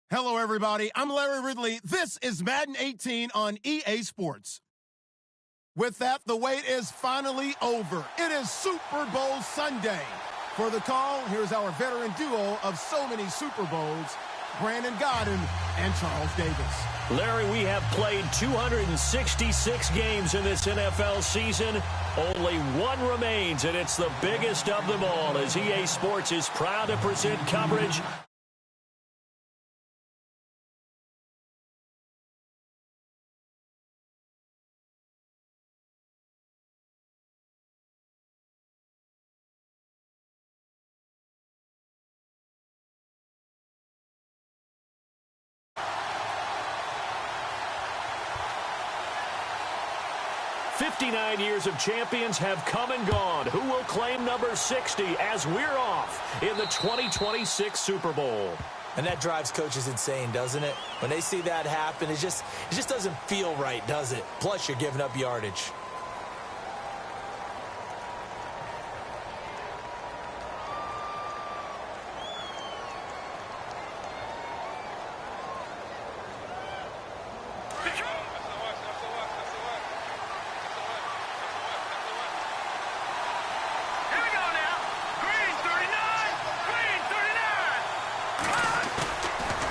Hello, everybody. I'm Larry Ridley. This is Madden 18 on EA Sports. With that, the wait is finally over. It is Super Bowl Sunday. For the call, here's our veteran duo of so many Super Bowls, Brandon Godden and Charles Davis. Larry, we have played 266 games in this NFL season. Only one remains, and it's the biggest of them all, as EA Sports is proud to present coverage. "59 years of champions have come and gone. Who will claim number 60 as we're off in the 2026 Super Bowl?" And that drives coaches insane, doesn't it? When they see that happen, it just doesn't feel right, does it? Plus, you're giving up yardage.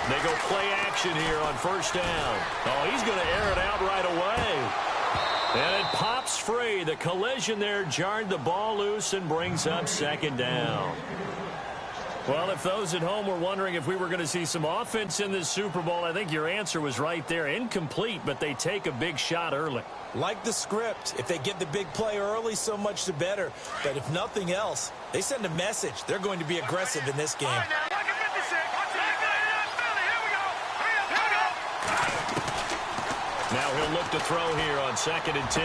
They go play action here on first down. Oh, he's going to air it out right away. And it pops free. The collision there jarred the ball loose and brings up second down. Well, if those at home were wondering if we were going to see some offense in this Super Bowl, I think your answer was right there. Incomplete, but they take a big shot early. Like the script. If they get the big play early, so much the better. But if nothing else, they send a message. They're going to be aggressive in this game. Now he'll look to throw here on 2nd and 10.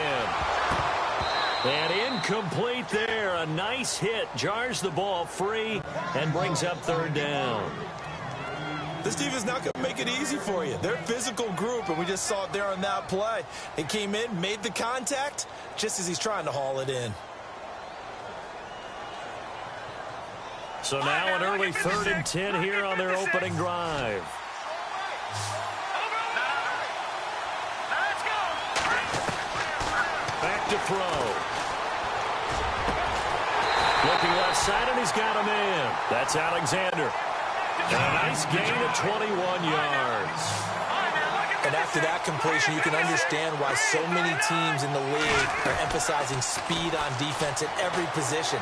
And incomplete there. A nice hit. Jars the ball free and brings up 3rd down. This defense not going to make it easy for you. They're a physical group, and we just saw it there on that play. It came in, made the contact, just as he's trying to haul it in. So now an early 3rd and 10 here on their opening drive. Back to throw. Looking left side, and he's got a man. That's Alexander. And a nice gain of 21 yards. And after that completion, you can understand why so many teams in the league are emphasizing speed on defense at every position.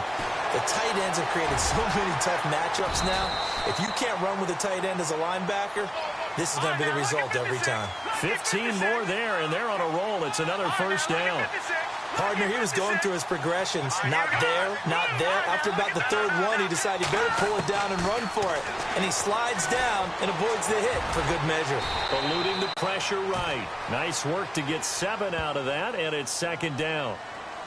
The tight ends have created so many tough matchups now. If you can't run with a tight end as a linebacker, this is going to be the result every time. 15 more there, and they're on a roll. It's another first down. Partner, he was going through his progressions. Not there, not there. After about the 3rd one, he decided he better pull it down and run for it. And he slides down and avoids the hit for good measure. Eluding the pressure right. Nice work to get 7 out of that, and it's 2nd down.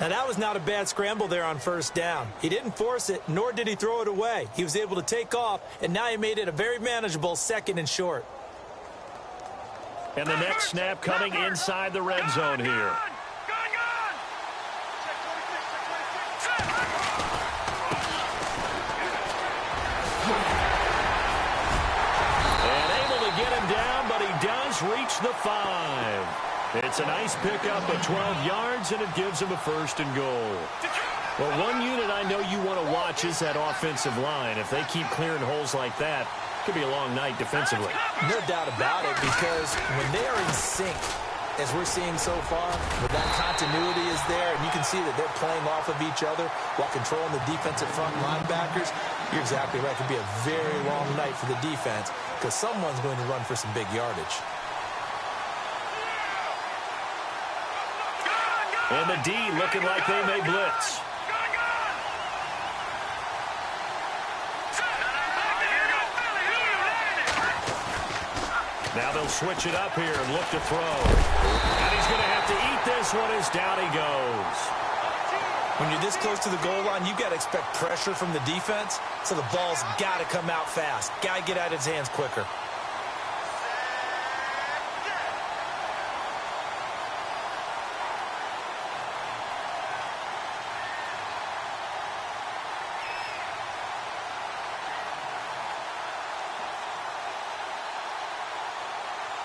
Now, that was not a bad scramble there on first down. He didn't force it, nor did he throw it away. He was able to take off, and now he made it a very manageable 2nd and short. And the next snap coming inside the red zone here. Reach the 5. It's a nice pickup of 12 yards, and it gives him a 1st and goal. Well, one unit I know you want to watch is that offensive line. If they keep clearing holes like that, it could be a long night defensively. No doubt about it, because when they are in sync, as we're seeing so far, where that continuity is there, and you can see that they're playing off of each other while controlling the defensive front linebackers, you're exactly right. It could be a very long night for the defense because someone's going to run for some big yardage. And the D looking like they may blitz. Now they'll switch it up here and look to throw. And he's going to have to eat this one as down he goes. When you're this close to the goal line, you've got to expect pressure from the defense, so the ball's got to come out fast. Got to get out of his hands quicker.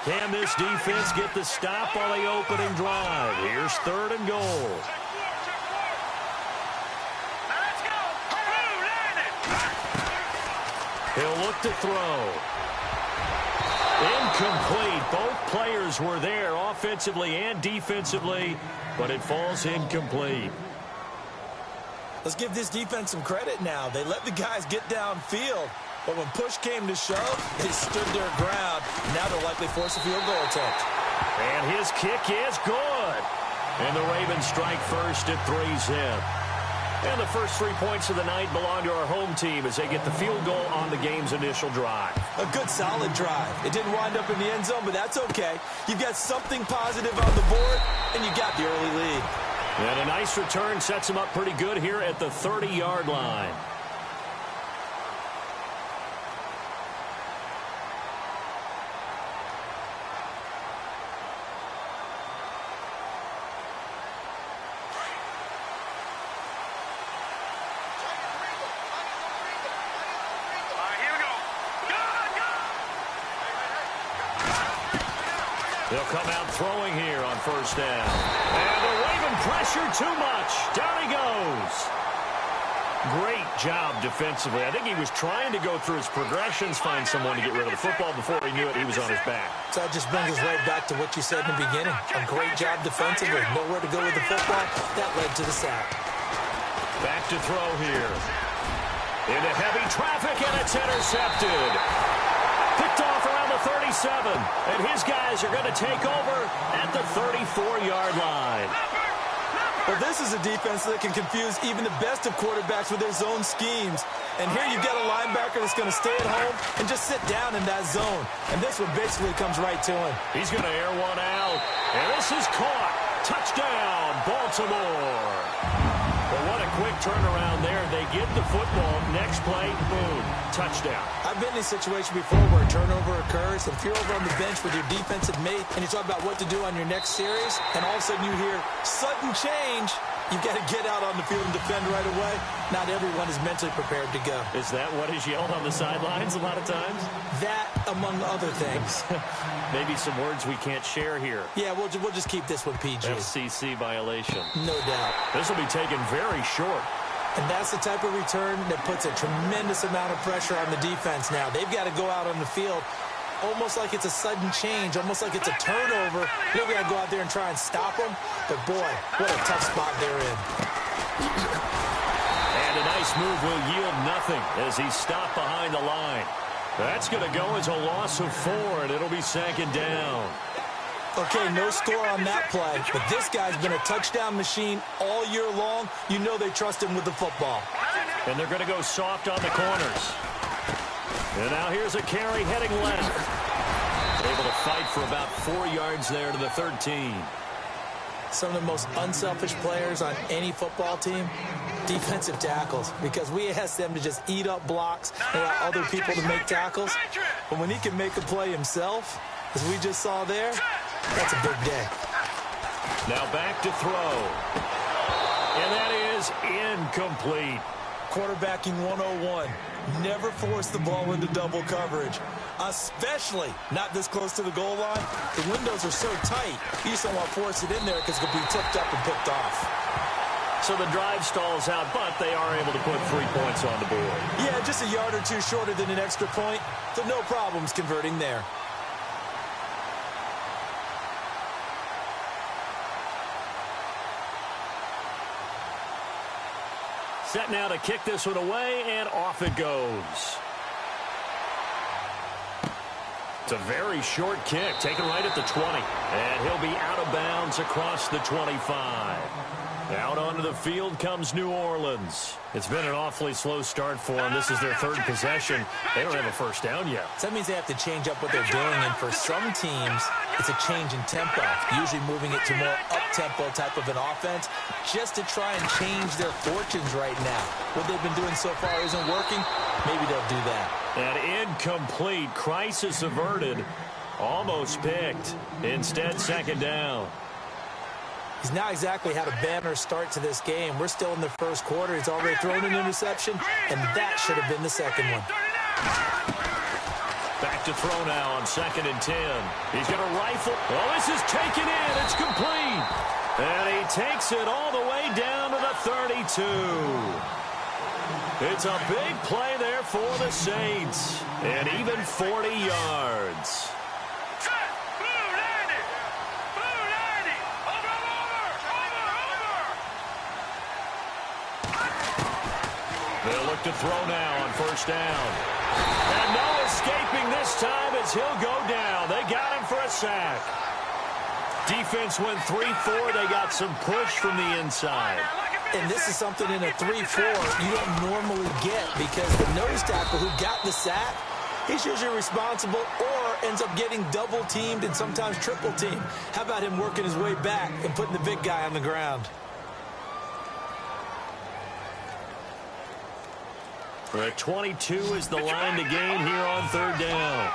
Can this defense get the stop on the opening drive? Here's 3rd and goal. He'll look to throw. Incomplete. Both players were there offensively and defensively, but it falls incomplete. Let's give this defense some credit now. They let the guys get downfield, but when push came to shove, they stood their ground. Now they'll likely force a field goal attempt. And his kick is good. And the Ravens strike first at 3-zip. And the first 3 points of the night belong to our home team as they get the field goal on the game's initial drive. A good, solid drive. It didn't wind up in the end zone, but that's okay. You've got something positive on the board, and you got the early lead. And a nice return sets him up pretty good here at the 30-yard line. They'll come out throwing here on 1st down. And the Raven pressure too much. Down he goes. Great job defensively. I think he was trying to go through his progressions, find someone to get rid of the football. Before he knew it, he was on his back. So that just brings us right back to what you said in the beginning. A great job defensively. Nowhere to go with the football. That led to the sack. Back to throw here. Into heavy traffic, and it's intercepted. Picked off around the 37, and his guys are going to take over at the 34-yard line. Well, this is a defense that can confuse even the best of quarterbacks with their zone schemes. And here you've got a linebacker that's going to stay at home and just sit down in that zone. And this one basically comes right to him. He's going to air one out, and this is caught. Touchdown, Baltimore. Well, what a quick turnaround there. They get the football. Next play, boom, touchdown. I've been in a situation before where a turnover occurs, and if you're over on the bench with your defensive mate and you talk about what to do on your next series, and all of a sudden you hear sudden change, you've got to get out on the field and defend right away. Not everyone is mentally prepared to go. Is that what is yelled on the sidelines a lot of times? That, among other things. Maybe some words we can't share here. Yeah, we'll just keep this one PG. FCC violation. No doubt. This will be taken very short. And that's the type of return that puts a tremendous amount of pressure on the defense now. They've got to go out on the field almost like it's a sudden change, almost like it's a turnover. They've got to go out there and try and stop them. But, boy, what a tough spot they're in. And a nice move will yield nothing as he's stopped behind the line. That's going to go as a loss of 4, and it'll be 2nd down. Okay, no score on that play, but this guy's been a touchdown machine all year long. You know they trust him with the football. And they're going to go soft on the corners. And now here's a carry heading left. Able to fight for about 4 yards there to the 13. Some of the most unselfish players on any football team, defensive tackles, because we ask them to just eat up blocks and allow other people to make tackles. But when he can make a play himself, as we just saw there, that's a big day. Now back to throw. And that is incomplete. Quarterbacking 101. Never force the ball into double coverage, especially not this close to the goal line. The windows are so tight, you just don't want to force it in there because it could be tipped up and picked off. So the drive stalls out, but they are able to put 3 points on the board. Yeah, just a yard or two shorter than an extra point, so no problems converting there. Set now to kick this one away, and off it goes. It's a very short kick, taken right at the 20. And he'll be out of bounds across the 25. Out onto the field comes New Orleans. It's been an awfully slow start for them. This is their 3rd possession. They don't have a 1st down yet. So that means they have to change up what they're doing, and for some teams, it's a change in tempo, usually moving it to more up-tempo type of an offense, just to try and change their fortunes right now. What they've been doing so far isn't working. Maybe they'll do that. An incomplete, crisis averted, almost picked. Instead, 2nd down. He's not exactly had a banner start to this game. We're still in the 1st quarter. He's already thrown an interception, and that should have been the 2nd one. Back to throw now on 2nd and 10. He's going to rifle. Oh, this is taken in. It's complete. And he takes it all the way down to the 32. It's a big play there for the Saints. And even 40 yards. They'll look to throw now on 1st down. And no escaping this time as he'll go down. They got him for a sack. Defense went 3-4. They got some push from the inside. And this is something in a 3-4 you don't normally get because the nose tackle who got the sack, he's usually responsible or ends up getting double-teamed and sometimes triple-teamed. How about him working his way back and putting the big guy on the ground? The 22 is the line to gain here on 3rd down.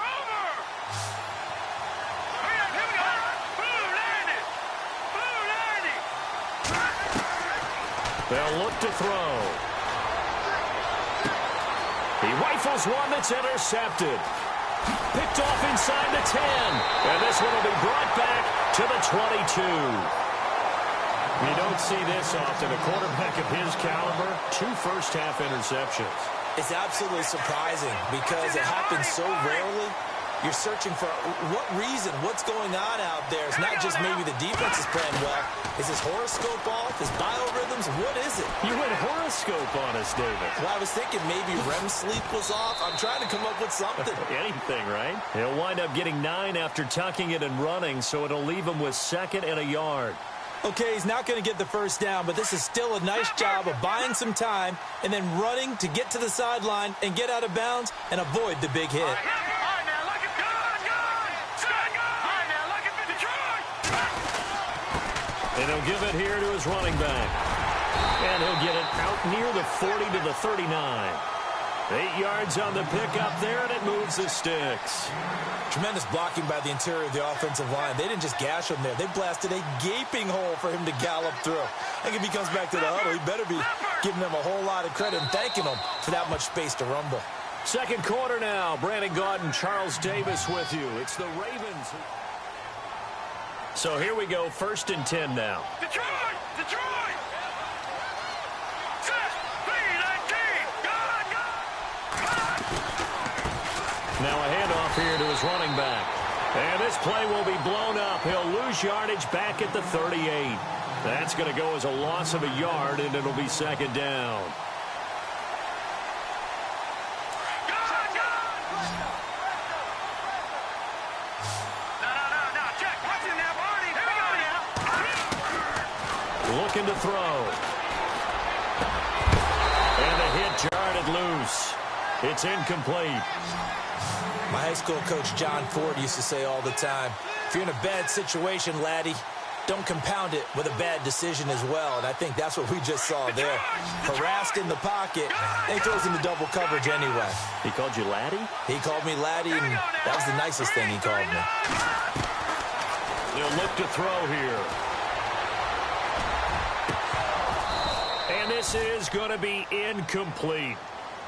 They'll look to throw. He rifles one that's intercepted. Picked off inside the 10. And this one will be brought back to the 22. You don't see this often. A quarterback of his caliber, 2 first-half interceptions. It's absolutely surprising because it happens so rarely. You're searching for what reason, what's going on out there. It's not just maybe the defense is playing well. Is his horoscope off? His biorhythms? What is it? You went horoscope on us, David. Well, I was thinking maybe REM sleep was off. I'm trying to come up with something. Anything, right? He'll wind up getting 9 after tucking it and running, so it'll leave him with 2nd and a yard. Okay, he's not going to get the 1st down, but this is still a nice job of buying some time and then running to get to the sideline and get out of bounds and avoid the big hit. And he'll give it here to his running back. And he'll get it out near the 40 to the 39. 8 yards on the pickup there, and it moves the sticks. Tremendous blocking by the interior of the offensive line. They didn't just gash him there. They blasted a gaping hole for him to gallop through. I think if he comes back to the huddle, he better be giving them a whole lot of credit and thanking them for that much space to rumble. 2nd quarter now. Brandon Gaudin, Charles Davis with you. It's the Ravens. So here we go, 1st and 10 now. Detroit! Now a handoff here to his running back. And this play will be blown up. He'll lose yardage back at the 38. That's going to go as a loss of a yard, and it'll be 2nd down. Looking to throw. And the hit jarred loose. It's incomplete. My high school coach, John Ford, used to say all the time, if you're in a bad situation, laddie, don't compound it with a bad decision as well. And I think that's what we just saw there. Harassed in the pocket, and he throws into double coverage anyway. He called you laddie? He called me laddie, and that was the nicest thing he called me. They'll look to throw here. And this is going to be incomplete.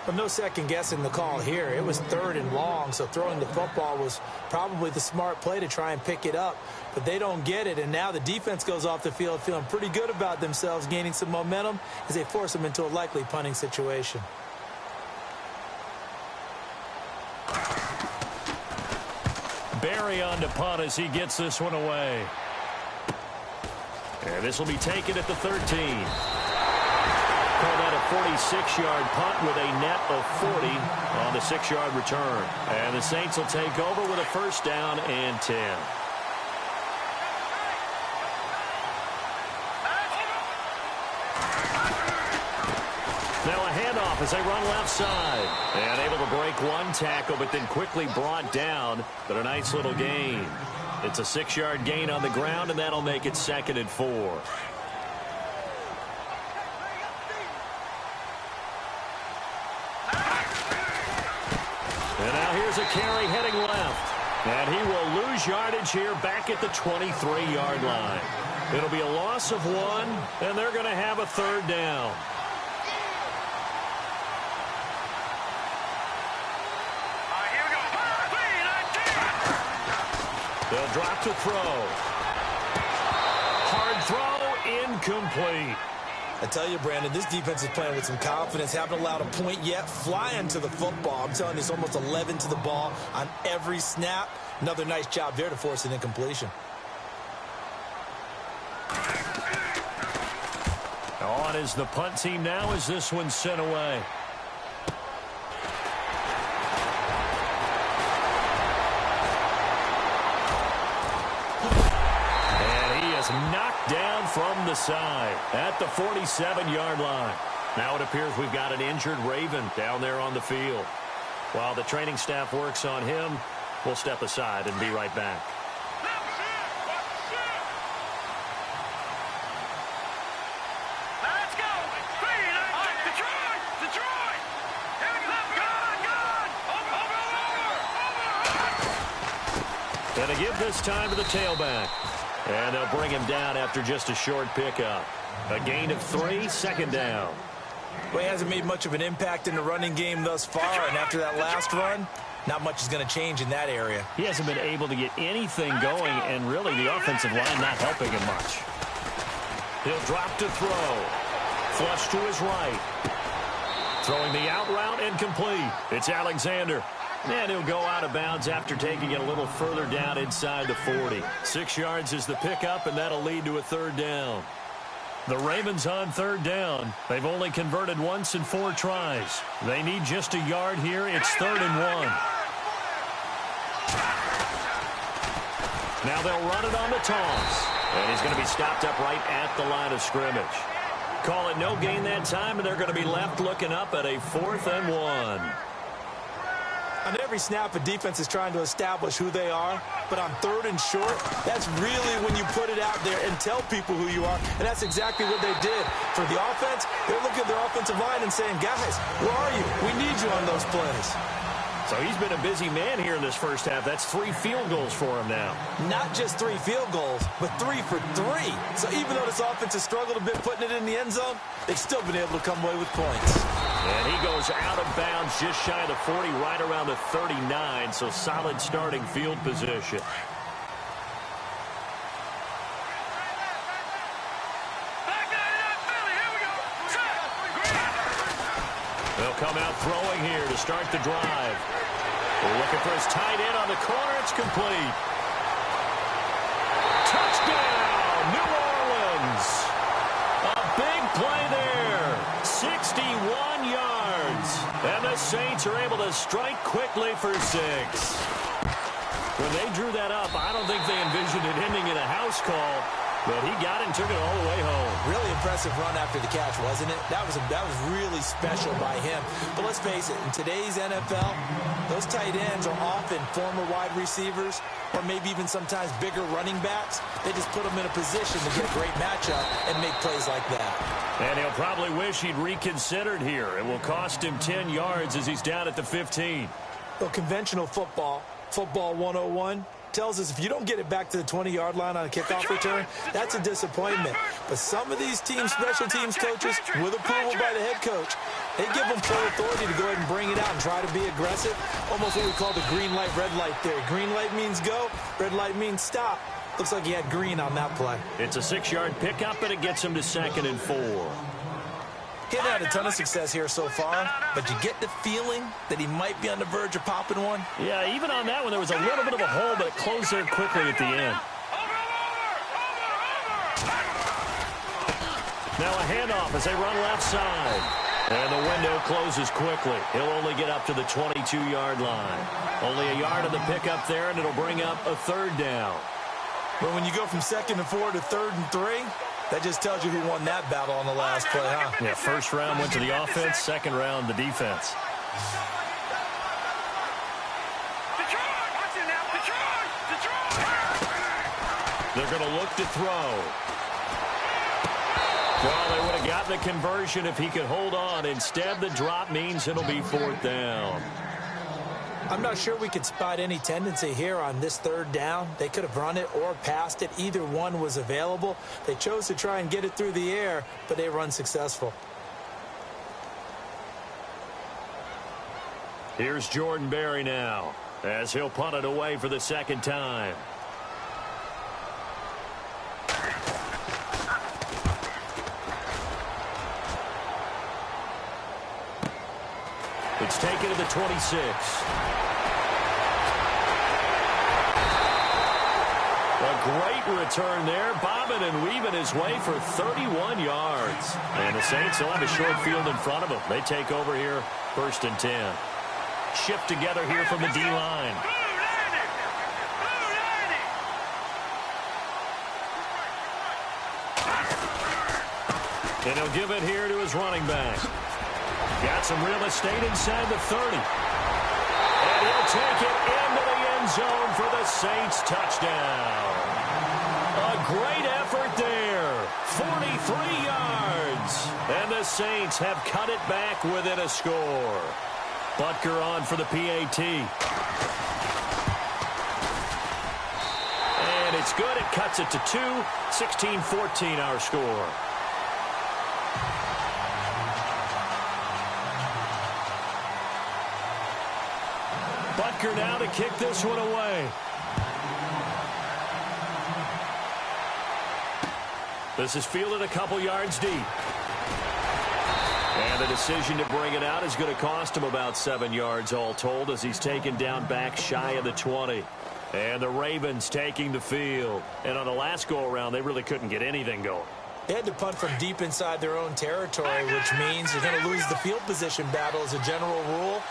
But no second guessing the call here. It was 3rd and long, so throwing the football was probably the smart play to try and pick it up. But they don't get it, and now the defense goes off the field feeling pretty good about themselves, gaining some momentum as they force them into a likely punting situation. Barry on to punt as he gets this one away. And this will be taken at the 13. Call that a 46-yard punt with a net of 40 on the 6-yard return. And the Saints will take over with a 1st down and 10. Now a handoff as they run left side. And able to break one tackle, but then quickly brought down. But a nice little gain. It's a 6-yard gain on the ground, and that'll make it 2nd and 4. And now here's a carry heading left. And he will lose yardage here back at the 23-yard line. It'll be a loss of 1, and they're going to have a 3rd down. They'll drop to throw. Hard throw, incomplete. I tell you, Brandon, this defense is playing with some confidence. Haven't allowed a point yet. Flying to the football. I'm telling you, it's almost 11 to the ball on every snap. Another nice job there to force an incompletion. On is the punt team now as this one's sent away. Knocked down from the side at the 47-yard line. Now it appears we've got an injured Raven down there on the field. While the training staff works on him, we'll step aside and be right back. Let's go. Detroit. And to give this time to the tailback. And they'll bring him down after just a short pickup. A gain of 3, second down. Well, he hasn't made much of an impact in the running game thus far, and after that last run, not much is going to change in that area. He hasn't been able to get anything going, and really the offensive line not helping him much. He'll drop to throw. Flush to his right. Throwing the out route, incomplete. It's Alexander. And he'll go out of bounds after taking it a little further down inside the 40. 6 yards is the pickup, and that'll lead to a third down. The Ravens on third down. They've only converted once in 4 tries. They need just a yard here. It's 3rd and 1. Now they'll run it on the toss. And he's going to be stopped up right at the line of scrimmage. Call it no gain that time, and they're going to be left looking up at a 4th and 1. On every snap, a defense is trying to establish who they are, but on 3rd and short, that's really when you put it out there and tell people who you are, and that's exactly what they did. For the offense, they're looking at their offensive line and saying, guys, where are you? We need you on those plays. So he's been a busy man here in this first half. That's 3 field goals for him now. Not just 3 field goals, but 3 for 3. So even though this offense has struggled a bit putting it in the end zone, they've still been able to come away with points. And he goes out of bounds just shy of the 40, right around the 39, so solid starting field position. They'll come out throwing here to start the drive. We're looking for his tight end on the corner. It's complete. Touchdown, New Orleans. A big play there. 61 yards. And the Saints are able to strike quickly for 6. When they drew that up, I don't think they envisioned it ending in a house call. But he got it and took it all the way home. Really impressive run after the catch, wasn't it? That was really special by him. But let's face it, in today's NFL, those tight ends are often former wide receivers or maybe even sometimes bigger running backs. They just put them in a position to get a great matchup and make plays like that. And he'll probably wish he'd reconsidered here. It will cost him 10 yards as he's down at the 15. Well, conventional football 101, tells us if you don't get it back to the 20-yard line on a kickoff return, that's a disappointment. But some of these teams, special teams coaches, with approval by the head coach, they give them full authority to go ahead and bring it out and try to be aggressive. Almost what we call the green light, red light theory. Green light means go, red light means stop. Looks like he had green on that play. It's a 6-yard pickup, and it gets him to 2nd and 4. He had a ton of success here so far, but you get the feeling that he might be on the verge of popping one. Yeah, even on that one, there was a little bit of a hole, but it closed there quickly at the end. Now a handoff as they run left side. And the window closes quickly. He'll only get up to the 22-yard line. Only a yard of the pickup there, and it'll bring up a 3rd down. But when you go from 2nd and 4 to 3rd and 3, that just tells you who won that battle on the last play, huh? Yeah, first round went to the offense, second round the defense. They're going to look to throw. Well, they would have gotten the conversion if he could hold on. Instead, the drop means it'll be 4th down. I'm not sure we could spot any tendency here on this 3rd down. They could have run it or passed it. Either one was available. They chose to try and get it through the air, but they were unsuccessful. Here's Jordan Berry now as he'll punt it away for the 2nd time. It's taken to the 26. A great return there, bobbing and weaving his way for 31 yards. And the Saints will have a short field in front of them. They take over here, 1st and 10. Shift together here from the D-line. And he'll give it here to his running back. Got some real estate inside the 30. And he'll take it into the end zone for the Saints touchdown. A great effort there. 43 yards. And the Saints have cut it back within a score. Butker on for the PAT. And it's good. It cuts it to 2. 16-14 our score. Butker now to kick this one away. This is fielded a couple yards deep. And the decision to bring it out is going to cost him about 7 yards all told as he's taken down back shy of the 20. And the Ravens taking the field. And on the last go-around, they really couldn't get anything going. They had to punt from deep inside their own territory, which means you're going to lose the field position battle as a general rule.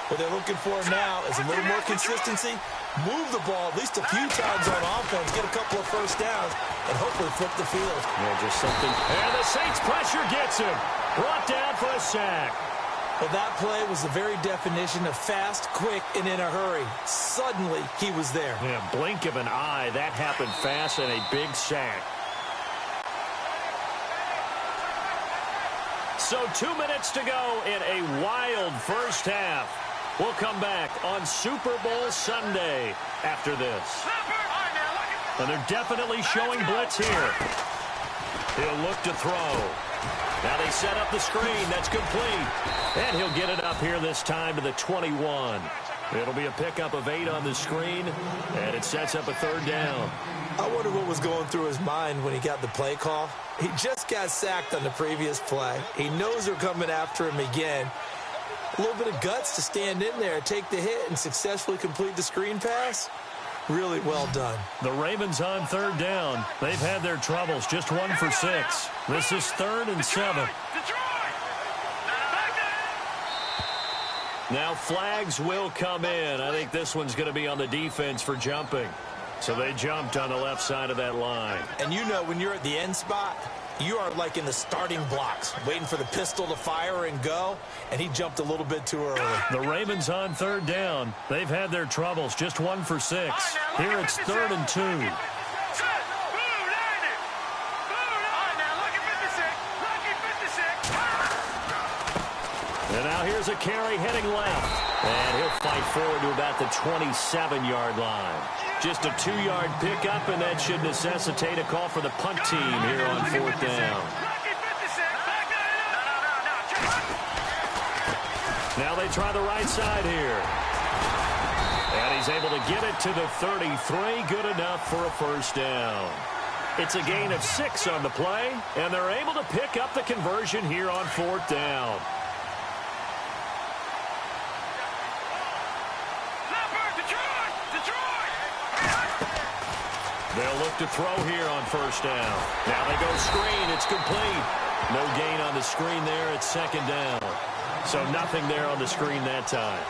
What they're looking for now is a little more consistency, move the ball at least a few times on offense, get a couple of first downs, and hopefully flip the field. Yeah, just something. And the Saints pressure gets him. Brought down for a sack. Well, that play was the very definition of fast, quick, and in a hurry. Suddenly, he was there. Yeah, blink of an eye. That happened fast and a big sack. So 2 minutes to go in a wild first half. We'll come back on Super Bowl Sunday after this. And they're definitely showing blitz here. He'll look to throw. Now they set up the screen. That's complete. And he'll get it up here this time to the 21. It'll be a pickup of 8 on the screen, and it sets up a 3rd down. I wonder what was going through his mind when he got the play call. He just got sacked on the previous play. He knows they're coming after him again. A little bit of guts to stand in there, take the hit, and successfully complete the screen pass. Really well done. The Ravens on 3rd down. They've had their troubles. Just 1 for 6. This is 3rd and 7. Now flags will come in. I think this one's going to be on the defense for jumping. So they jumped on the left side of that line. And you know when you're at the end spot, you are like in the starting blocks, waiting for the pistol to fire and go, and he jumped a little bit too early. The Ravens on 3rd down. They've had their troubles. Just 1 for 6. Here it's 3rd and 2. And now here's a carry heading left. And he'll fight forward to about the 27-yard line. Just a 2-yard pickup, and that should necessitate a call for the punt team here on 4th down. Now they try the right side here. And he's able to get it to the 33. Good enough for a 1st down. It's a gain of 6 on the play, and they're able to pick up the conversion here on 4th down. They'll look to throw here on 1st down. Now they go screen. It's complete. No gain on the screen there. It's 2nd down. So nothing there on the screen that time.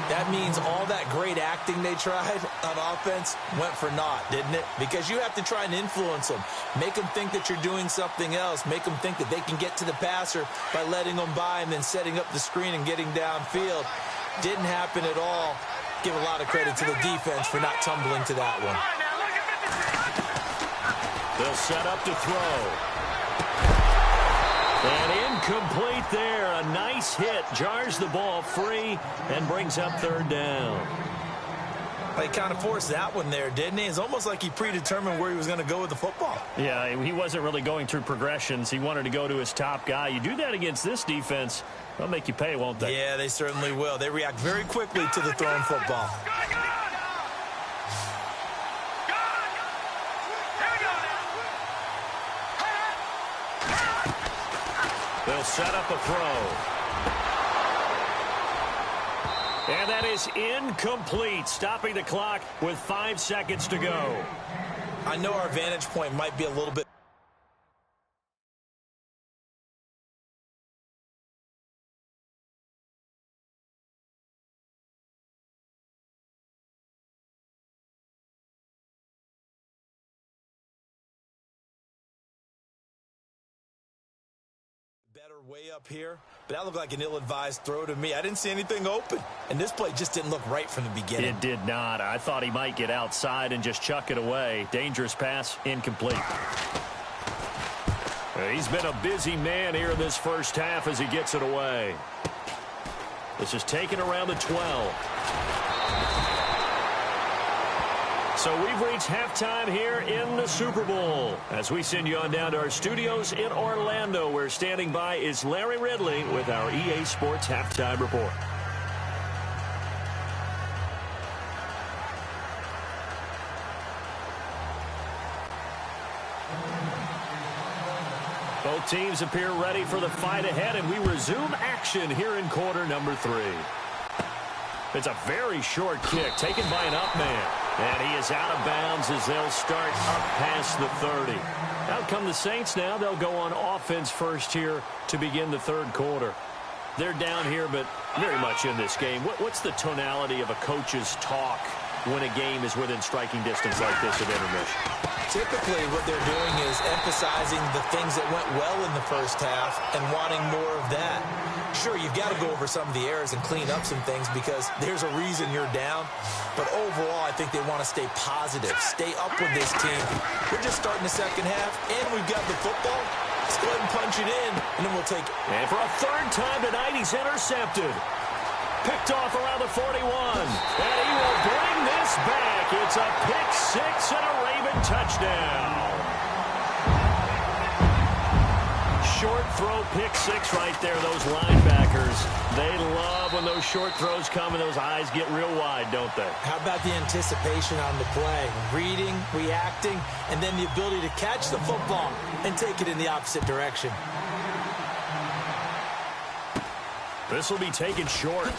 That means all that great acting they tried on offense went for naught, didn't it? Because you have to try and influence them. Make them think that you're doing something else. Make them think that they can get to the passer by letting them by and then setting up the screen and getting downfield. Didn't happen at all. Give a lot of credit to the defense for not tumbling to that one. They'll set up to throw. And incomplete there. A nice hit. Jars the ball free and brings up 3rd down. He kind of forced that one there, didn't he? It's almost like he predetermined where he was going to go with the football. Yeah, he wasn't really going through progressions. He wanted to go to his top guy. You do that against this defense, they'll make you pay, won't they? Yeah, they certainly will. They react very quickly to the thrown football. They'll set up a throw. And that is incomplete, stopping the clock with 5 seconds to go. I know our vantage point might be a little bit better way up here, but that looked like an ill-advised throw to me. I didn't see anything open, and this play just didn't look right from the beginning. It did not. I thought he might get outside and just chuck it away. Dangerous pass, incomplete. He's been a busy man here in this first half as he gets it away. This is taken around the 12. So we've reached halftime here in the Super Bowl. As we send you on down to our studios in Orlando, where standing by is Larry Ridley with our EA Sports Halftime Report. Both teams appear ready for the fight ahead, and we resume action here in quarter number 3. It's a very short kick taken by an up man. And he is out of bounds as they'll start up past the 30. Out come the Saints now. They'll go on offense first here to begin the third quarter. They're down here, but very much in this game. What's the tonality of a coach's talk when a game is within striking distance like this at intermission? Typically, what they're doing is emphasizing the things that went well in the first half and wanting more of that. Sure, you've got to go over some of the errors and clean up some things because there's a reason you're down. But overall, I think they want to stay positive, stay up with this team. We're just starting the second half, and we've got the football. Let's go ahead and punch it in, and then we'll take it. And for a third time tonight, he's intercepted. Picked off around the 41. And he will bring this back. It's a pick 6 and a Raven touchdown. Short throw, pick 6 right there. Those linebackers, they love when those short throws come and those eyes get real wide, don't they? How about the anticipation on the play? Reading, reacting, and then the ability to catch the football and take it in the opposite direction. This will be taken short.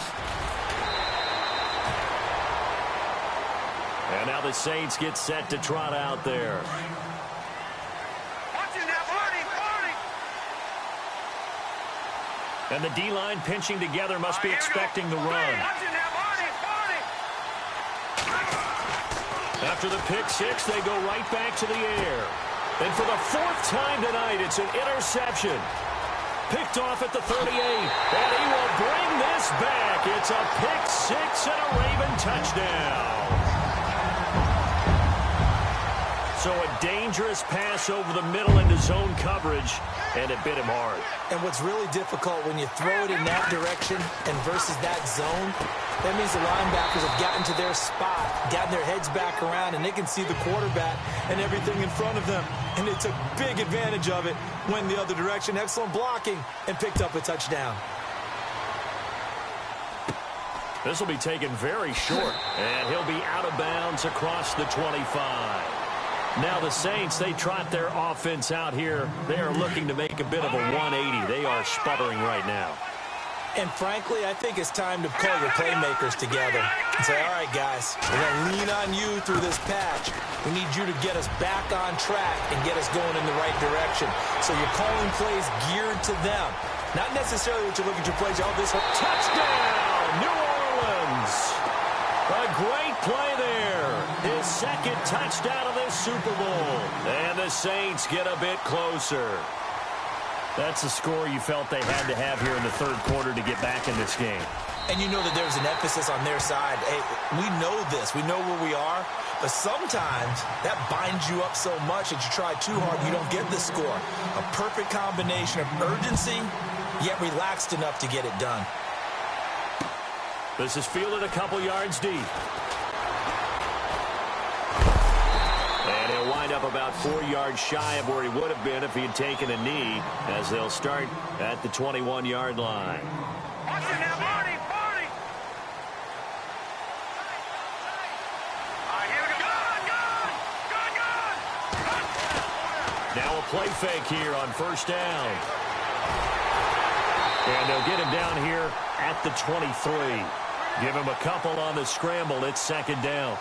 And now the Saints get set to trot out there. And the D-line pinching together must be expecting the run. After the pick 6, they go right back to the air. And for the 4th time tonight, it's an interception. Picked off at the 38. And he will bring this back. It's a pick 6 and a Raven touchdown. So a dangerous pass over the middle into zone coverage, and it bit him hard. And what's really difficult when you throw it in that direction and versus that zone, that means the linebackers have gotten to their spot, gotten their heads back around, and they can see the quarterback and everything in front of them. And they took big advantage of it, went the other direction, excellent blocking, and picked up a touchdown. This will be taken very short, and he'll be out of bounds across the 25. Now the Saints, they trot their offense out here. They are looking to make a bit of a 180. They are sputtering right now. And frankly, I think it's time to call your playmakers together and say, all right, guys, we're going to lean on you through this patch. We need you to get us back on track and get us going in the right direction. So you're calling plays geared to them. Not necessarily what you look at your plays. Oh, this touchdown, New Orleans. A great play there. His second touchdown of this Super Bowl. And the Saints get a bit closer. That's a score you felt they had to have here in the third quarter to get back in this game. And you know that there's an emphasis on their side. Hey, we know this. We know where we are. But sometimes that binds you up so much that you try too hard and you don't get the score. A perfect combination of urgency, yet relaxed enough to get it done. This is fielded a couple yards deep. And he'll wind up about 4 yards shy of where he would have been if he had taken a knee, as they'll start at the 21-yard line. Now a play fake here on first down. And they'll get him down here at the 23. Give him a couple on the scramble. It's second down.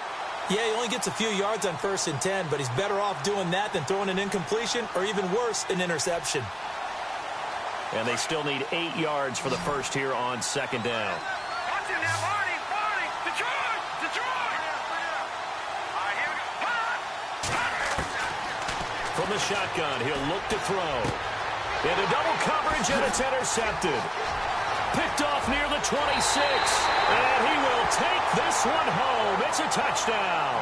Yeah, he only gets a few yards on 1st and 10, but he's better off doing that than throwing an incompletion or even worse, an interception. And they still need 8 yards for the first here on second down. From the shotgun, he'll look to throw. Into double coverage, and it's intercepted. Picked off near the 26. And he will take this one home. It's a touchdown.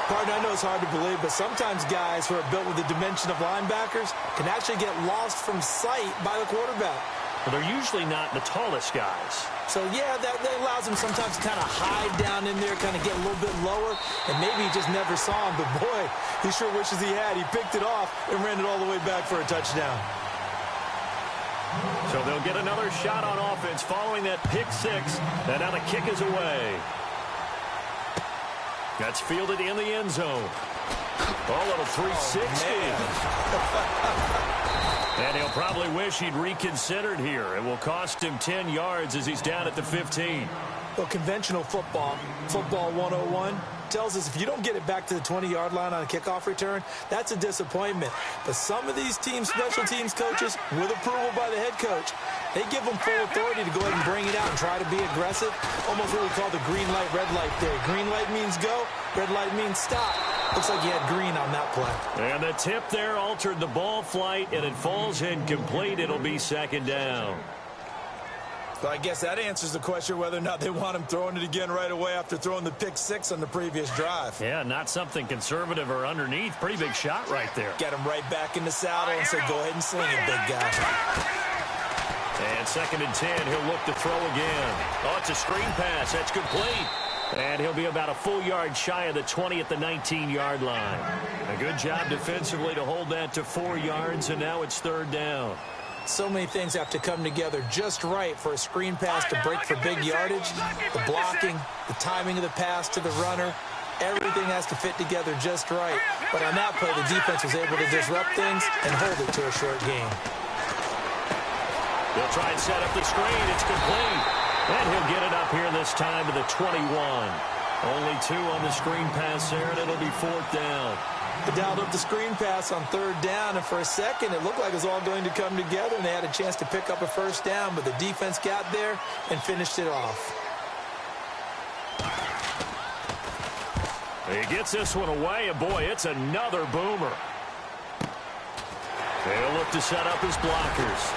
Partner, I know it's hard to believe, but sometimes guys who are built with the dimension of linebackers can actually get lost from sight by the quarterback. Well, they're usually not the tallest guys. So, yeah, that allows him sometimes to kind of hide down in there, kind of get a little bit lower, and maybe he just never saw him. But, boy, he sure wishes he had. He picked it off and ran it all the way back for a touchdown. So they'll get another shot on offense following that pick six, and now the kick is away. That's fielded in the end zone. Oh, little 360. And he'll probably wish he'd reconsidered here. It will cost him 10 yards as he's down at the 15. Well, conventional football 101, tells us if you don't get it back to the 20-yard line on a kickoff return, that's a disappointment. But some of these teams, special teams coaches, with approval by the head coach, they give them full authority to go ahead and bring it out and try to be aggressive. Almost what we call the green light, red light theory. Green light means go, red light means stop. Looks like he had green on that play. And the tip there altered the ball flight, and it falls incomplete. It'll be second down. So I guess that answers the question whether or not they want him throwing it again right away after throwing the pick six on the previous drive. Yeah, not something conservative or underneath. Pretty big shot right there. Get him right back in the saddle and say, go ahead and sling it, big guy. And second and 10, he'll look to throw again. Oh, it's a screen pass. That's complete. And he'll be about a full yard shy of the 20 at the 19-yard line. A good job defensively to hold that to 4 yards, and now it's third down. So many things have to come together just right for a screen pass to break for big yardage. The blocking, the timing of the pass to the runner, everything has to fit together just right. But on that play, the defense was able to disrupt things and hold it to a short game. He'll try and set up the screen. It's complete. And he'll get it up here this time to the 21. Only 2 on the screen pass there, and it'll be fourth down. They dialed up the screen pass on third down, and for a second, it looked like it was all going to come together, and they had a chance to pick up a first down, but the defense got there and finished it off. He gets this one away, and boy, it's another boomer. They'll look to set up his blockers.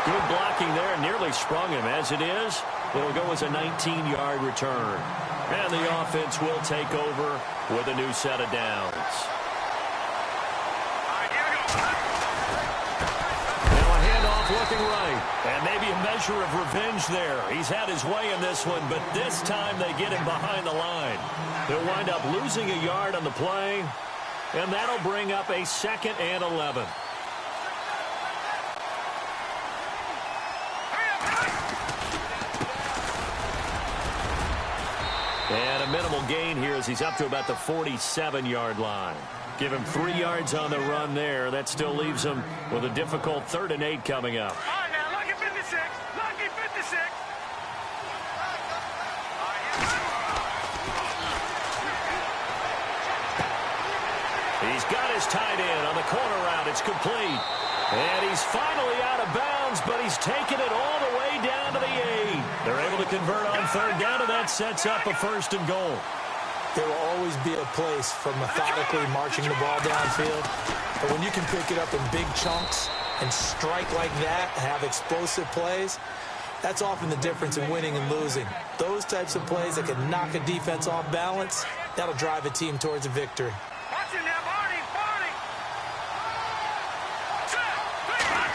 Good blocking there, nearly sprung him. As it is, it'll go as a 19-yard return. And the offense will take over with a new set of downs. Now a handoff looking right. And maybe a measure of revenge there. He's had his way in this one, but this time they get him behind the line. He'll wind up losing a yard on the play, and that'll bring up a 2nd and 11. And a minimal gain here as he's up to about the 47-yard line. Give him 3 yards on the run there. That still leaves him with a difficult 3rd and 8 coming up. All right, now, lucky 56. Lucky 56. He's got his tight end on the corner route. It's complete. And he's finally out of bounds, but he's taken it all the way down to the 8. They're able to convert on third down, and that sets up a 1st and goal. There will always be a place for methodically marching the ball downfield. But when you can pick it up in big chunks and strike like that, have explosive plays, that's often the difference in winning and losing. Those types of plays that can knock a defense off balance, that'll drive a team towards a victory.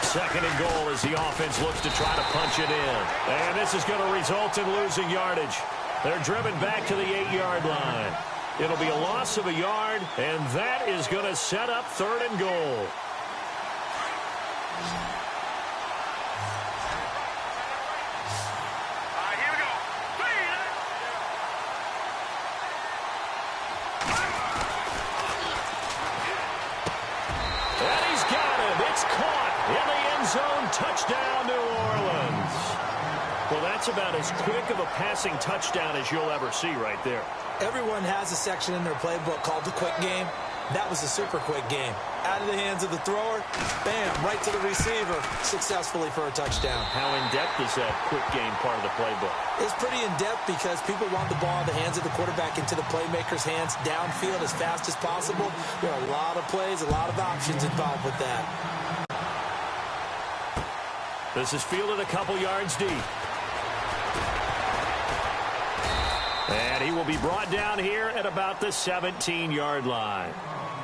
Second and goal as the offense looks to try to punch it in. And this is going to result in losing yardage. They're driven back to the 8-yard line. It'll be a loss of a yard, and that is going to set up 3rd and goal. touchdown, New Orleans. Well, that's about as quick of a passing touchdown as you'll ever see right there. Everyone has a section in their playbook called the quick game. That was a super quick game. Out of the hands of the thrower, bam, right to the receiver, successfully for a touchdown. How in-depth is that quick game part of the playbook? It's pretty in-depth because people want the ball in the hands of the quarterback into the playmaker's hands downfield as fast as possible. There are a lot of plays, a lot of options involved with that. This is fielded a couple yards deep. And he will be brought down here at about the 17-yard line.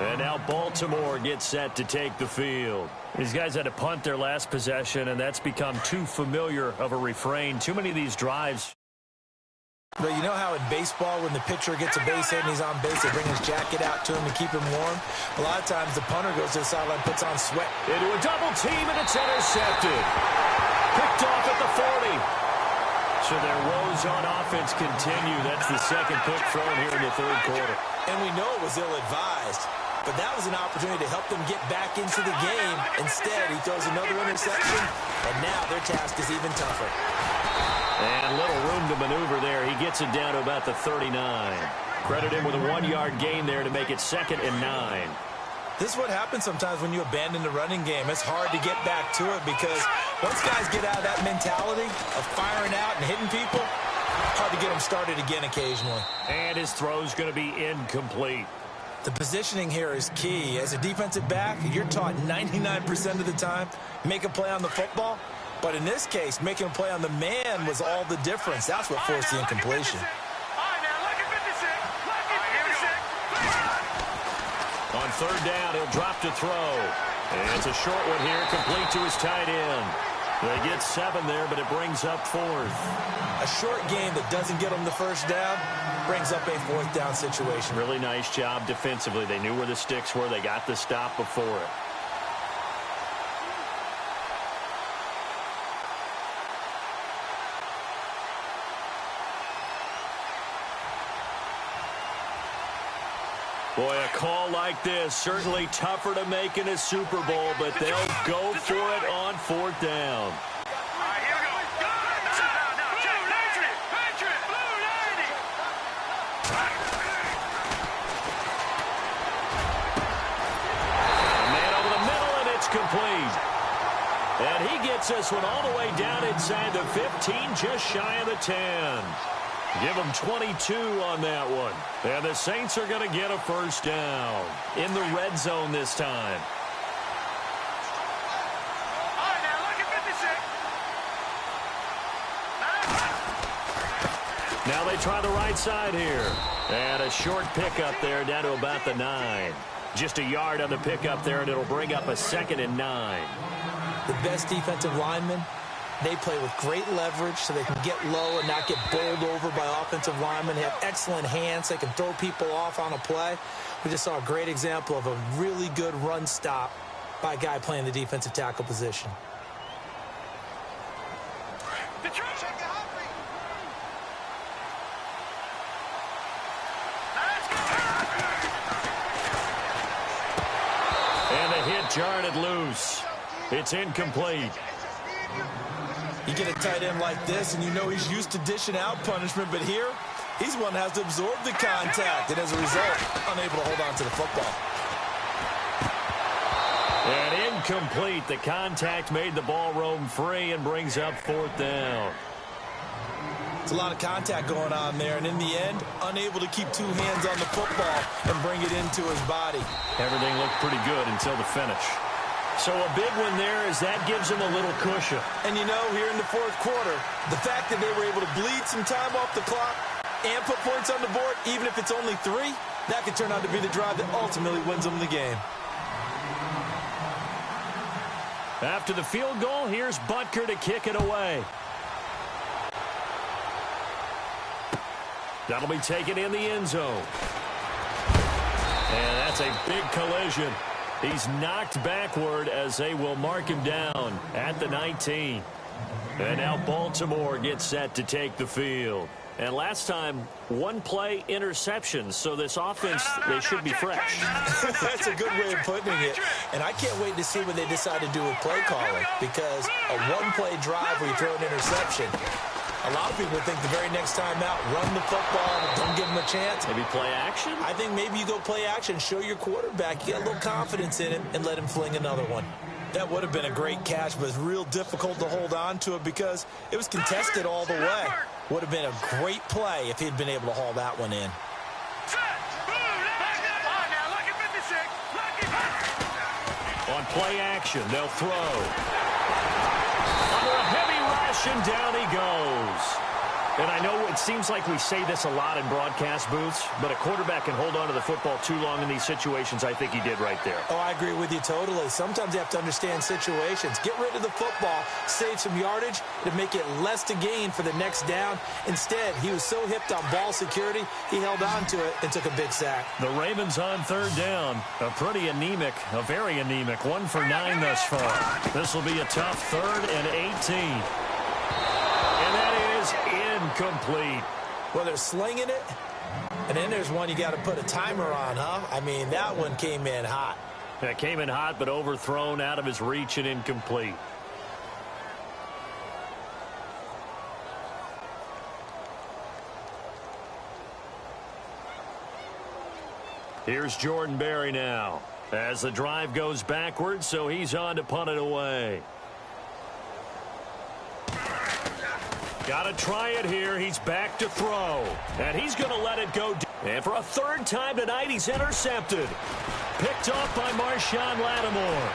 And now Baltimore gets set to take the field. These guys had to punt their last possession, and that's become too familiar of a refrain. Too many of these drives. But you know how in baseball, when the pitcher gets a base hit and he's on base, they bring his jacket out to him to keep him warm? A lot of times the punter goes to the sideline, puts on sweat. Into a double team, and it's intercepted. Picked off at the 40. So their woes on offense continue. That's the second pick thrown here in the third quarter. And we know it was ill-advised, but that was an opportunity to help them get back into the game. Instead, he throws another interception, and now their task is even tougher. And little room to maneuver there. He gets it down to about the 39. Credit him with a 1-yard gain there to make it 2nd and 9. This is what happens sometimes when you abandon the running game. It's hard to get back to it because once guys get out of that mentality of firing out and hitting people, hard to get them started again occasionally. And his throw's going to be incomplete. The positioning here is key. As a defensive back, you're taught 99% of the time, make a play on the football. But in this case, making a play on the man was all the difference. That's what forced the incompletion. On third down, he'll drop to throw. And it's a short one here, complete to his tight end. They get 7 there, but it brings up 4th. A short game that doesn't get them the first down brings up a 4th down situation. Really nice job defensively. They knew where the sticks were. They got the stop before it. Boy, a call like this, certainly tougher to make in a Super Bowl, but they'll go for it on 4th down. All right, here we go. Now, check. Patriot, blue 90. Man over the middle, and it's complete. And he gets this one all the way down inside the 15, just shy of the 10. Give them 22 on that one. And the Saints are going to get a first down in the red zone this time. All right, now look at 56. Now they try the right side here. And a short pickup there down to about the 9. Just a yard on the pickup there, and it'll bring up a 2nd and 9. The best defensive linemen, they play with great leverage so they can get low and not get bowled over by offensive linemen. They have excellent hands. They can throw people off on a play. We just saw a great example of a really good run stop by a guy playing the defensive tackle position. And the hit jarred it loose. It's incomplete. You get a tight end like this, and you know he's used to dishing out punishment, but here, he's one that has to absorb the contact, and as a result, unable to hold on to the football. And incomplete. The contact made the ball roam free and brings up 4th down. It's a lot of contact going on there, and in the end, unable to keep 2 hands on the football and bring it into his body. Everything looked pretty good until the finish. So a big one there as that gives him a little cushion. And you know, here in the 4th quarter, the fact that they were able to bleed some time off the clock and put points on the board, even if it's only 3, that could turn out to be the drive that ultimately wins them the game. After the field goal, here's Butker to kick it away. That'll be taken in the end zone. And that's a big collision. He's knocked backward as they will mark him down at the 19. And now Baltimore gets set to take the field. And last time, one play interception. So this offense, they should be fresh. That's a good way of putting it. And I can't wait to see what they decide to do with play calling, because a one-play drive where you throw an interception, a lot of people think the very next time out, run the football, don't give them a chance. Maybe play action? I think maybe you go play action, show your quarterback, you get a little confidence in him, and let him fling another one. That would have been a great catch, but it's real difficult to hold on to it because it was contested all the way. Would have been a great play if he'd been able to haul that one in. On play action, they'll throw. Under a heavy rush, and down he goes. And I know it seems like we say this a lot in broadcast booths, but a quarterback can hold on to the football too long in these situations. I think he did right there. Oh, I agree with you totally. Sometimes you have to understand situations. Get rid of the football, save some yardage to make it less to gain for the next down. Instead, he was so hipped on ball security, he held on to it and took a big sack. The Ravens on third down. A pretty anemic, a very anemic 1 for 9 thus far. This will be a tough 3rd and 18. And that is incomplete. Well, they're slinging it, and then there's one you got to put a timer on, huh? I mean, that one came in hot. That came in hot, but overthrown, out of his reach, and incomplete. Here's Jordan Berry now, as the drive goes backwards, so he's on to punt it away. Got to try it here. He's back to throw. And he's going to let it go. And for a 3rd time tonight, he's intercepted. Picked off by Marshawn Lattimore.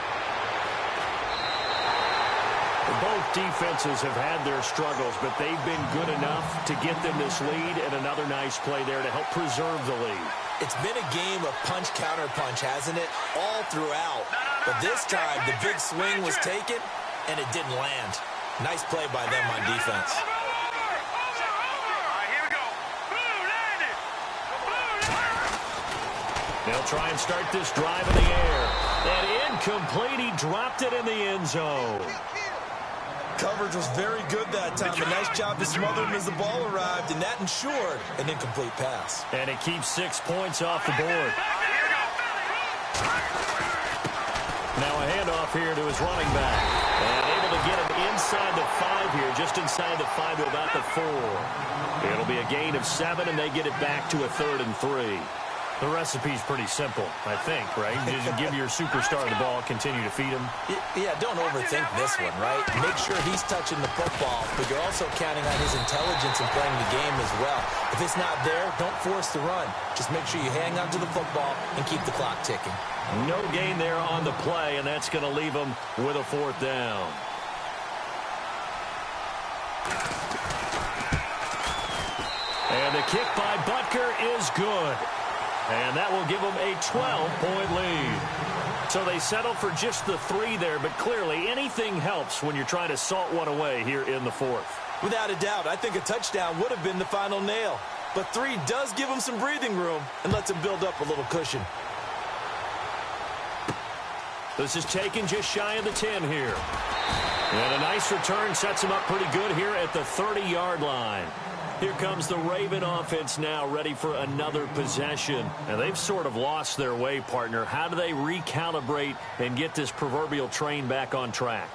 Both defenses have had their struggles, but they've been good enough to get them this lead, and another nice play there to help preserve the lead. It's been a game of punch-counter-punch, hasn't it? All throughout. But this time, the big swing was taken, and it didn't land. Nice play by them on defense. They'll try and start this drive in the air. And incomplete. He dropped it in the end zone. Coverage was very good that time. A nice job to smother him as the ball arrived, and that ensured an incomplete pass. And it keeps 6 points off the board. Now a handoff here to his running back. And able to get him inside the 5 here, just inside the 5 to about the 4. It'll be a gain of 7, and they get it back to a 3rd and 3. The recipe's pretty simple, I think, right? You just give your superstar the ball, continue to feed him. Yeah, don't overthink this one, right? Make sure he's touching the football, but you're also counting on his intelligence in playing the game as well. If it's not there, don't force the run. Just make sure you hang on to the football and keep the clock ticking. No gain there on the play, and that's going to leave him with a 4th down. And the kick by Butker is good. And that will give them a 12-point lead. So they settle for just the 3 there, but clearly anything helps when you're trying to salt one away here in the 4th. Without a doubt, I think a touchdown would have been the final nail. But 3 does give them some breathing room and lets them build up a little cushion. This is taken just shy of the 10 here. And a nice return sets them up pretty good here at the 30-yard line. Here comes the Raven offense now, ready for another possession. And they've sort of lost their way, partner. How do they recalibrate and get this proverbial train back on track?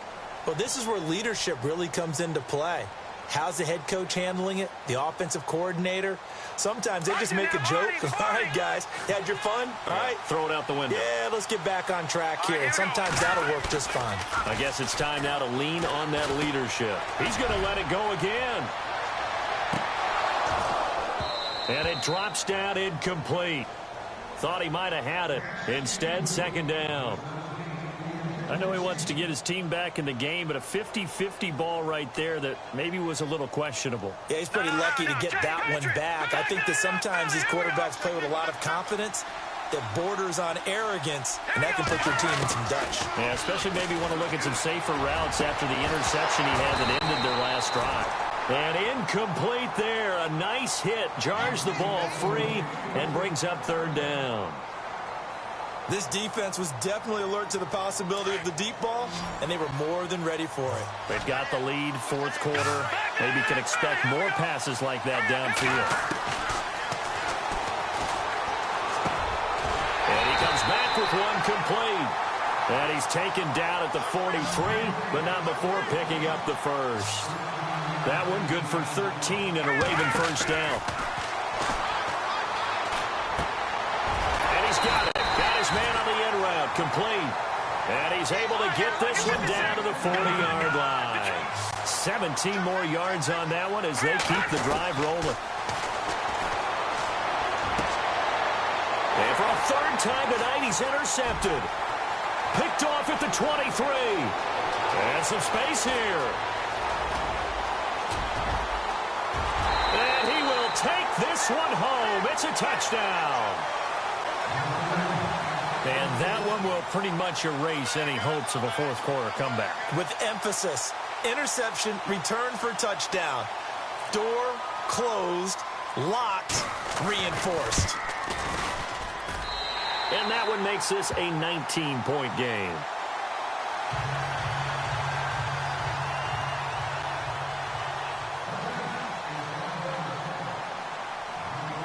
Well, this is where leadership really comes into play. How's the head coach handling it? The offensive coordinator? Sometimes they just make a joke. All right, guys, you had your fun? All right. Throw it out the window. Yeah, let's get back on track here. And sometimes that'll work just fine. I guess it's time now to lean on that leadership. He's going to let it go again. And it drops down incomplete. Thought he might have had it. Instead, 2nd down. I know he wants to get his team back in the game, but a 50-50 ball right there that maybe was a little questionable. Yeah, he's pretty lucky to get that one back. I think that sometimes these quarterbacks play with a lot of confidence that borders on arrogance, and that can put your team in some Dutch. Yeah, especially maybe want to look at some safer routes after the interception he had that ended their last drive. And incomplete there. A nice hit. Jars the ball free and brings up 3rd down. This defense was definitely alert to the possibility of the deep ball, and they were more than ready for it. They've got the lead, 4th quarter. maybe can expect more passes like that downfield. And he comes back with one complete. And he's taken down at the 43, but not before picking up the first. That one good for 13 and a Raven first down. And he's got it. Got his man on the end route, complete. And he's able to get this one down to the 40-yard line. 17 more yards on that one as they keep the drive rolling. And for a third time tonight, he's intercepted. Picked off at the 23. And some space here. And he will take this one home. It's a touchdown. And that one will pretty much erase any hopes of a fourth quarter comeback. With emphasis, interception, return for touchdown. Door closed, locked, reinforced. And that one makes this a 19-point game.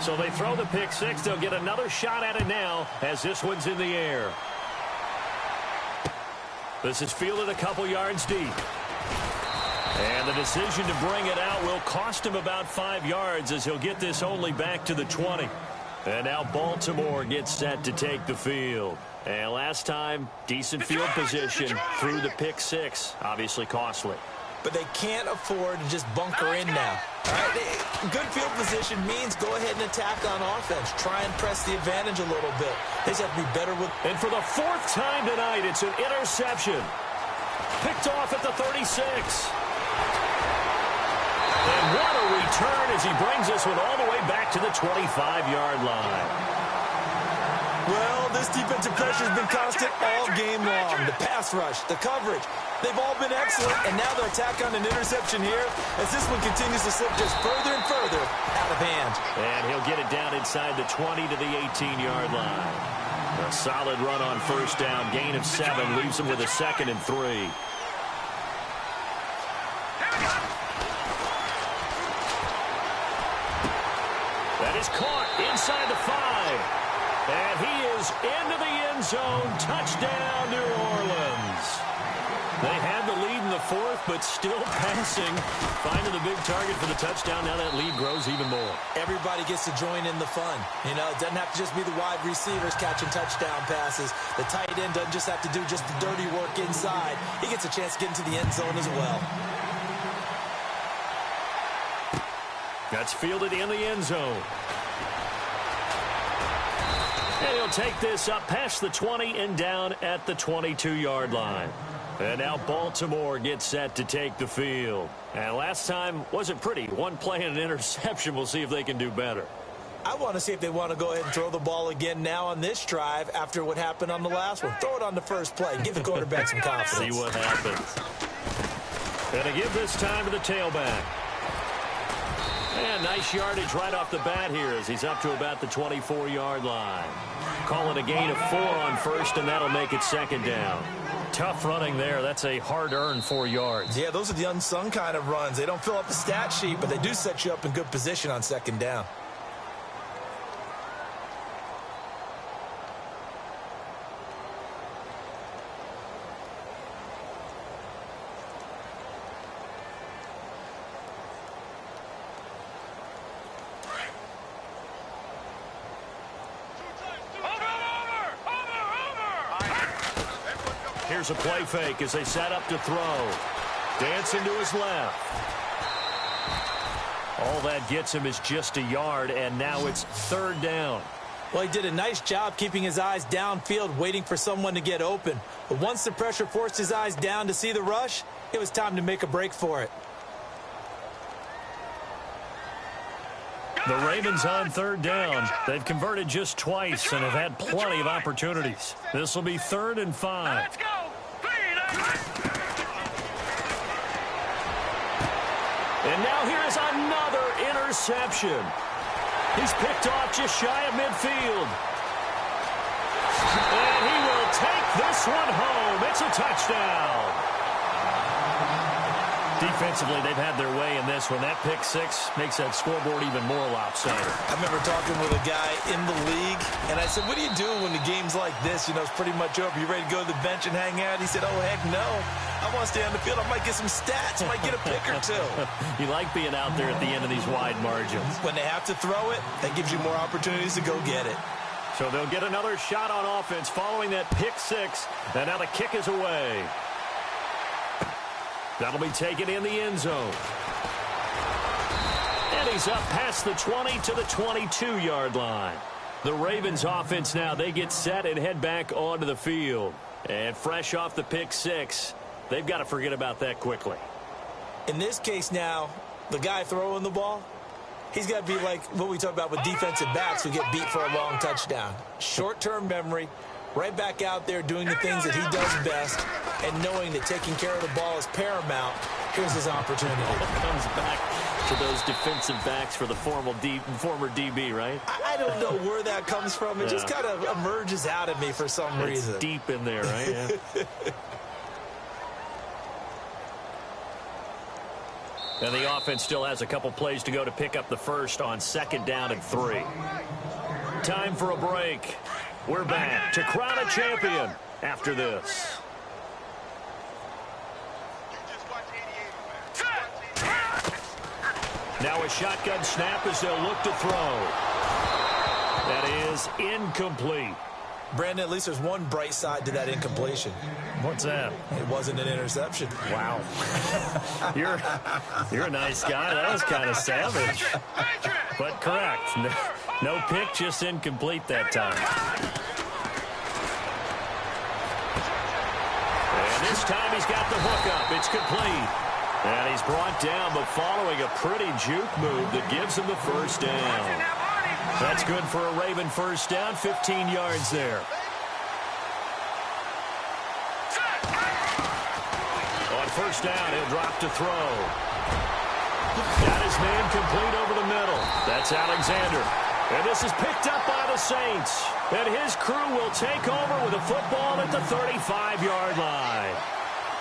So they throw the pick six. They'll get another shot at it now as this one's in the air. This is fielded a couple yards deep. And the decision to bring it out will cost him about 5 yards as he'll get this only back to the 20. And now Baltimore gets set to take the field. And last time, decent field position through the pick six. Obviously costly. But they can't afford to just bunker in now. All right? Good field position means go ahead and attack on offense. Try and press the advantage a little bit. They just have to be better with... And for the fourth time tonight, it's an interception. Picked off at the 36. And what a return as he brings this one all the way back to the 25-yard line. Well, this defensive pressure has been constant all game long. The pass rush, the coverage, they've all been excellent. And now the attack on an interception here as this one continues to slip just further and further out of hand. And he'll get it down inside the 20 to the 18-yard line. A solid run on first down. Gain of 7 leaves him with a 2nd and 3. That is caught inside the 5. And he is into the end zone. Touchdown, New Orleans. They had the lead in the 4th, but still passing. Finding the big target for the touchdown. Now that lead grows even more. Everybody gets to join in the fun. You know, it doesn't have to just be the wide receivers catching touchdown passes. The tight end doesn't just have to do just the dirty work inside. He gets a chance to get into the end zone as well. That's fielded in the end zone. And he'll take this up past the 20 and down at the 22-yard line. And now Baltimore gets set to take the field. And last time wasn't pretty. One play and an interception. We'll see if they can do better. I want to see if they want to go ahead and throw the ball again now on this drive after what happened on the last one. Throw it on the first play. Give the quarterback some confidence. See what happens. And to give this time to the tailback. And nice yardage right off the bat here as he's up to about the 24-yard line. Call it a gain of 4 on first, and that'll make it 2nd down. Tough running there. That's a hard-earned 4 yards. Yeah, those are the unsung kind of runs. They don't fill up the stat sheet, but they do set you up in good position on 2nd down. Here's a play fake as they set up to throw. Dancing to his left. All that gets him is just a yard, and now it's 3rd down. Well, he did a nice job keeping his eyes downfield, waiting for someone to get open. But once the pressure forced his eyes down to see the rush, it was time to make a break for it. The Ravens on 3rd down. They've converted just twice and have had plenty of opportunities. This will be 3rd and 5. Let's go. And now here is another interception. He's picked off just shy of midfield. And he will take this one home. It's a touchdown. Defensively, they've had their way in this one. That pick six makes that scoreboard even more lopsided. I remember talking with a guy in the league, and I said, what do you do when the game's like this? You know, it's pretty much over. You ready to go to the bench and hang out? He said, oh, heck no. I want to stay on the field. I might get some stats. I might get a pick or two. You like being out there at the end of these wide margins. When they have to throw it, that gives you more opportunities to go get it. So they'll get another shot on offense following that pick six. And now the kick is away. That'll be taken in the end zone. And he's up past the 20 to the 22-yard line. The Ravens offense now, they get set and head back onto the field. And fresh off the pick six, they've got to forget about that quickly. In this case now, the guy throwing the ball, he's got to be like what we talk about with defensive backs who get beat for a long touchdown. Short-term memory, right back out there doing the things that he does best, and knowing that taking care of the ball is paramount. Here's his opportunity. Comes back to those defensive backs for the former DB, right? I don't know where that comes from. It just kind of emerges out of me for some reason. It's deep in there, right? Yeah. And the offense still has a couple plays to go to pick up the first on 2nd down and 3. Time for a break. We're back to crown a champion after this. Now a shotgun snap as they'll look to throw. That is incomplete. Brandon, at least there's one bright side to that incompletion. What's that? It wasn't an interception. Wow. You're a nice guy. That was kind of savage. But correct. No pick, just incomplete that time. And this time he's got the hook up. It's complete. And he's brought down, but following a pretty juke move that gives him the first down. That's good for a Raven first down, 15 yards there. On first down, he'll drop to throw. Got his man complete over the middle. That's Alexander. And this is picked up by the Saints. And his crew will take over with a football at the 35-yard line.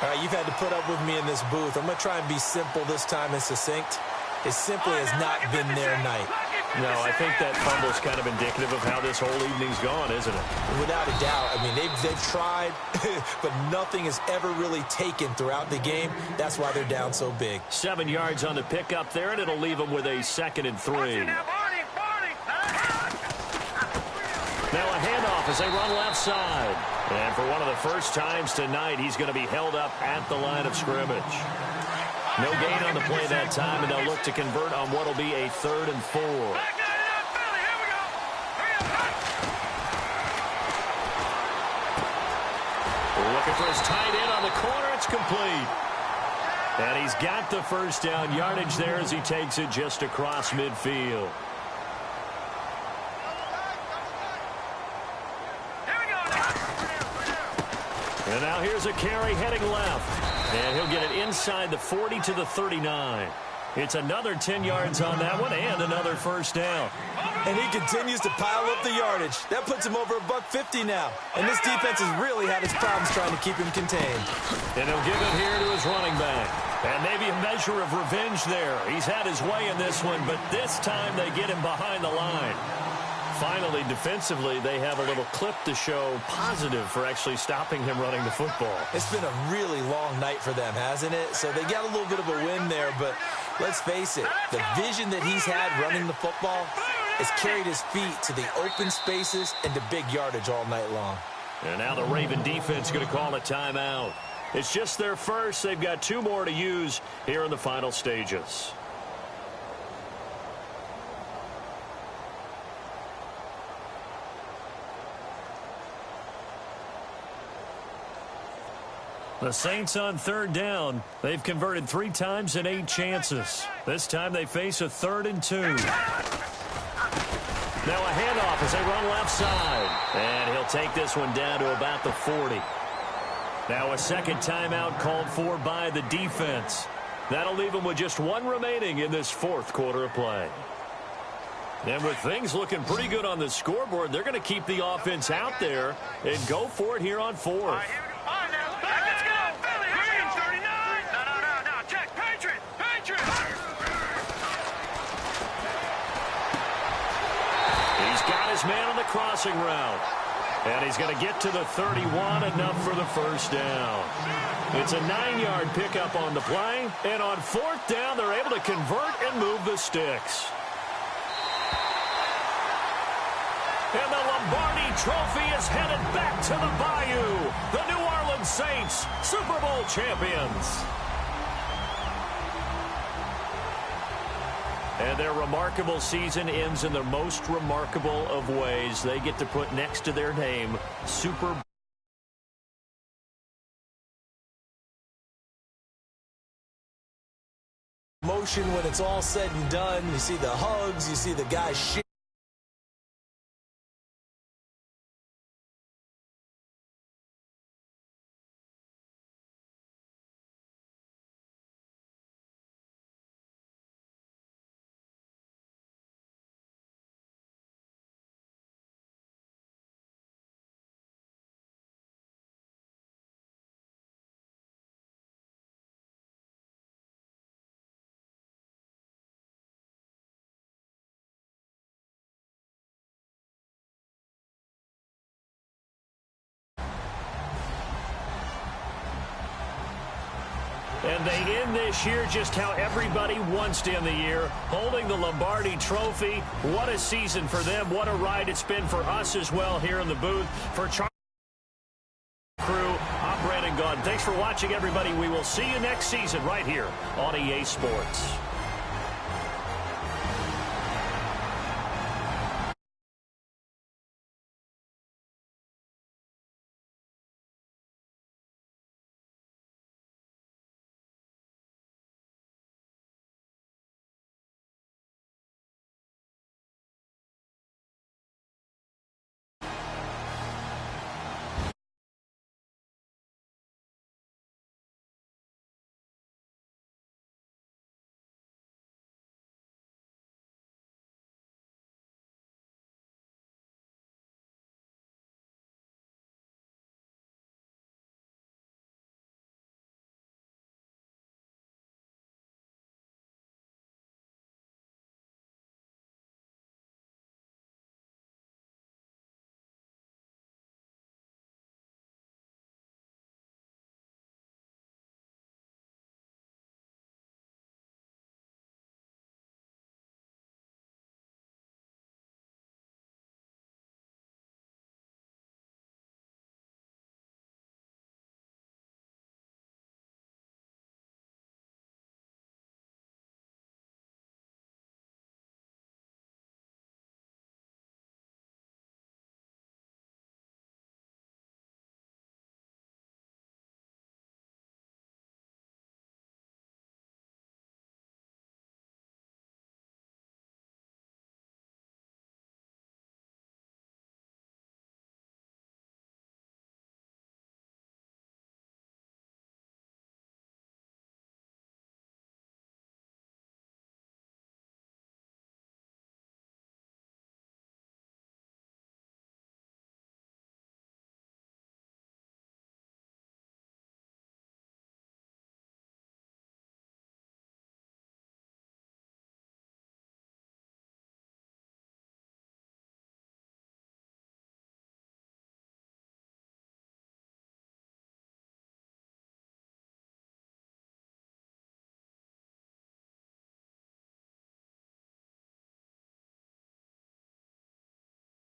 All right, you've had to put up with me in this booth. I'm going to try and be simple this time and succinct. It simply has not been their night. No, I think that fumble's kind of indicative of how this whole evening's gone, isn't it? Without a doubt. I mean, they've tried, but nothing is ever really taken throughout the game. That's why they're down so big. 7 yards on the pickup there, and it'll leave them with a 2nd and 3. Now a handoff as they run left side. And for one of the first times tonight, he's going to be held up at the line of scrimmage. No gain on the play that time, and they'll look to convert on what will be a 3rd and 4. Looking for his tight end on the corner. It's complete. And he's got the first down yardage there as he takes it just across midfield. And now here's a carry heading left. And he'll get it inside the 40 to the 39. It's another 10 yards on that one and another first down. And he continues to pile up the yardage. That puts him over $150 now. And this defense has really had its problems trying to keep him contained. And he'll give it here to his running back. And maybe a measure of revenge there. He's had his way in this one, but this time they get him behind the line. Finally, defensively, they have a little clip to show positive for actually stopping him running the football. It's been a really long night for them, hasn't it? So they got a little bit of a win there, but let's face it, the vision that he's had running the football has carried his feet to the open spaces and to big yardage all night long. And now the Raven defense going to call a timeout. It's just their first. They've got 2 more to use here in the final stages. The Saints on 3rd down. They've converted 3 times in 8 chances. This time they face a 3rd and 2. Now a handoff as they run left side. And he'll take this one down to about the 40. Now a second timeout called for by the defense. That'll leave them with just 1 remaining in this 4th quarter of play. And with things looking pretty good on the scoreboard, they're going to keep the offense out there and go for it here on 4th. crossing route. And he's going to get to the 31, enough for the first down. It's a 9-yard pickup on the play, and on 4th down, they're able to convert and move the sticks. And the Lombardi Trophy is headed back to the Bayou. The New Orleans Saints, Super Bowl champions. And their remarkable season ends in the most remarkable of ways. They get to put next to their name, Super Bowl. Motion when it's all said and done. You see the hugs, you see the guys shit. And they end this year just how everybody wants to end the year, holding the Lombardi Trophy. What a season for them. What a ride it's been for us as well here in the booth. For Charlie crew, I'm Brandon Gaudin. Thanks for watching, everybody. We will see you next season right here on EA Sports.